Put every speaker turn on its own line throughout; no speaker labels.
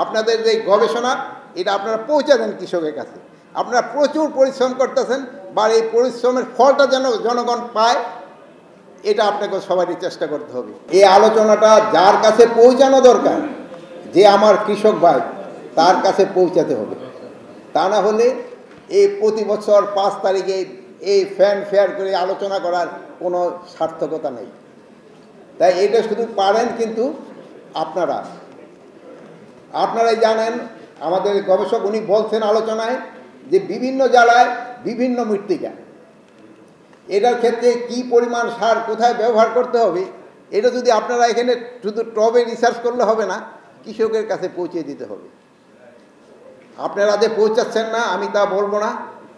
আপনাদের যে গবেষণা এটা আপনারা পৌঁছে দেন কৃষকের কাছে। আপনারা প্রচুর পরিশ্রম করতেছেন, বা এই পরিশ্রমের ফলটা যেন জনগণ পায়, এটা আপনাকে সবারই চেষ্টা করতে হবে। এই আলোচনাটা যার কাছে পৌঁছানো দরকার, যে আমার কৃষক ভাই, তার কাছে পৌঁছাতে হবে। তা না হলে এই প্রতি বছর 5 তারিখে এই ফ্যান ফেয়ার করে আলোচনা করার কোনো সার্থকতা নেই। তাই এটা শুধু পারেন কিন্তু আপনারাই জানেন। আমাদের গবেষক উনি বলছেন আলোচনায় যে বিভিন্ন জেলায় বিভিন্ন মৃত্তিকা, এটার ক্ষেত্রে কি পরিমাণ সার কোথায় ব্যবহার করতে হবে, এটা যদি আপনারা এখানে শুধু টবে রিসার্চ করলে হবে না, কৃষকের কাছে পৌঁছে দিতে হবে। আপনারা যে পৌঁছাচ্ছেন না আমি তা বলবো না,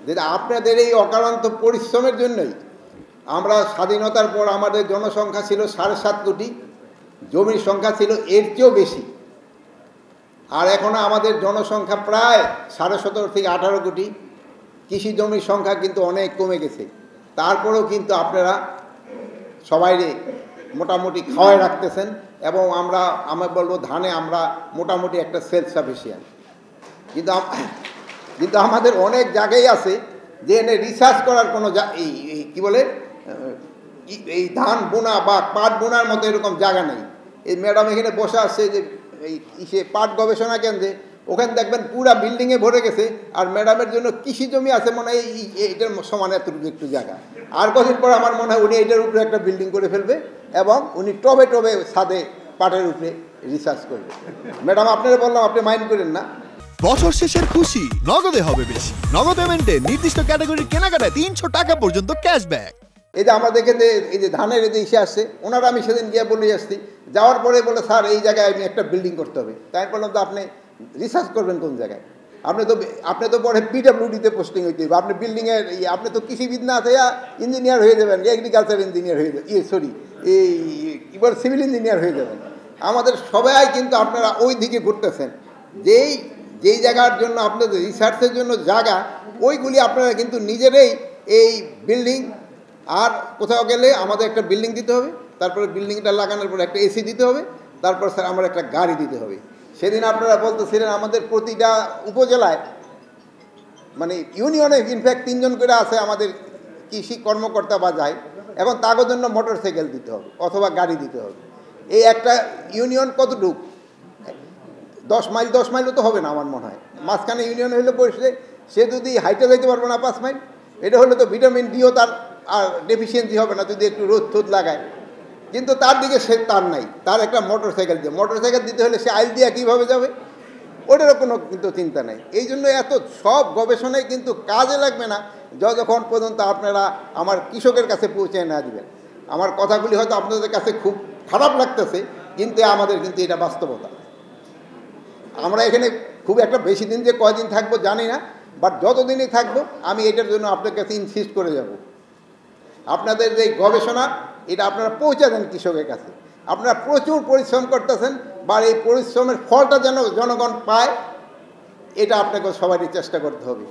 যে আপনাদের এই অক্লান্ত পরিশ্রমের জন্যই আমরা স্বাধীনতার পর আমাদের জনসংখ্যা ছিল 7.5 কোটি, জমির সংখ্যা ছিল এর চেয়েও বেশি। আর এখন আমাদের জনসংখ্যা প্রায় 17.5 থেকে 18 কোটি। কৃষি জমির সংখ্যা কিন্তু অনেক কমে গেছে। তারপরেও কিন্তু আপনারা সবাই মোটামুটি খাওয়ায় রাখতেছেন, এবং আমি বলবো ধানে আমরা মোটামুটি একটা সেলফ সাফিসিয়েন্ট। কিন্তু আমাদের অনেক জায়গায় আছে যে এনে রিসার্চ করার কোনো কি বলে এই ধান বোনা বা পাট বোনার মতো এরকম জায়গা নেই। এই ম্যাডাম এখানে বসে আসছে যে এই পাট গবেষণা কেন্দ্রে, ওখানে দেখবেন পুরা বিল্ডিংয়ে ভরে গেছে, আর ম্যাডামের জন্য কৃষি জমি আছে মনে হয় এইটার সমান এতটুকু একটু জায়গা। আর কদিন পর আমার মনে হয় উনি এইটার উপরে একটা বিল্ডিং করে ফেলবে, এবং উনি টবে টবে ছাদে পাটের উপরে রিসার্চ করবে। ম্যাডাম আপনারা বললাম, আপনি মাইন্ড করেন না।
বছর শেষের খুশি নগদে হবে বেশি। নগদ পেমেন্টে নির্দিষ্ট ক্যাটাগরির কেনাকাটায় 300 টাকা পর্যন্ত ক্যাশব্যাক।
এই যে আমাদের ক্ষেত্রে এই যে ধানের এই যে ইসে আসছে, ওনারা আমি সেদিন গিয়ে বলে আসছি, যাওয়ার পরে বলে স্যার এই জায়গায় আমি একটা বিল্ডিং করতে হবে। তাই বললাম তো আপনি রিসার্চ করবেন কোন জায়গায়? আপনি তো পরে পিডব্লিউডিতে পোস্টিং হইতে হবে। আপনি বিল্ডিংয়ের আপনি তো কৃষিবিদ না আছে, ইঞ্জিনিয়ার হয়ে যাবেন, এগ্রিকালচার ইঞ্জিনিয়ার হয়ে যাবেন, এবার সিভিল ইঞ্জিনিয়ার হয়ে যাবেন। আমাদের সবাই কিন্তু আপনারা ওই দিকে ঘুরতেছেন। যেই জায়গার জন্য আপনাদের রিসার্চের জন্য জায়গা, ওইগুলি আপনারা কিন্তু নিজেরাই এই বিল্ডিং, আর কোথাও গেলে আমাদের একটা বিল্ডিং দিতে হবে, তারপরে বিল্ডিংটা লাগানোর পর একটা এসি দিতে হবে, তারপর স্যার আমার একটা গাড়ি দিতে হবে। সেদিন আপনারা বলতেছিলেন আমাদের প্রতিটা উপজেলায়, মানে ইউনিয়নে ইনফ্যাক্ট 3 জন করে আছে আমাদের কৃষি কর্মকর্তা বা যায়, এখন তাদের জন্য মোটরসাইকেল দিতে হবে অথবা গাড়ি দিতে হবে। এই একটা ইউনিয়ন কতটুক 10 মাইলও তো হবে না আমার মনে হয়। মাঝখানে ইউনিয়ন হলে বসে সে যদি হাইটে যাইতে পারবে না 5 মাইল, এটা হলে তো ভিটামিন ডিও তার আর ডেফিসিয়েন্সি হবে না যদি একটু রোদ টোদ লাগায়। কিন্তু তার দিকে সে তার নাই, তার একটা মোটরসাইকেল দিতে হলে সে আইল দিয়ে কীভাবে যাবে, ওটারও কোনো কিন্তু চিন্তা নেই। এই জন্য এত সব গবেষণায় কিন্তু কাজে লাগবে না যতক্ষণ পর্যন্ত আপনারা আমার কৃষকের কাছে পৌঁছে না দিবেন। আমার কথাগুলি হয়তো আপনাদের কাছে খুব খারাপ লাগতেছে, কিন্তু আমাদের কিন্তু এটা বাস্তবতা। আমরা এখানে খুব একটা বেশি দিন যে কয়দিন থাকবো জানি না, বাট যতদিনই থাকবো আমি এটার জন্য আপনার কাছে ইনসিস্ট করে যাব। আপনাদের যে গবেষণা এটা আপনারা পৌঁছে দেন কৃষকের কাছে। আপনারা প্রচুর পরিশ্রম করতেছেন, বা এই পরিশ্রমের ফলটা যেন জনগণ পায়, এটা আপনাকে সবারই চেষ্টা করতে হবে।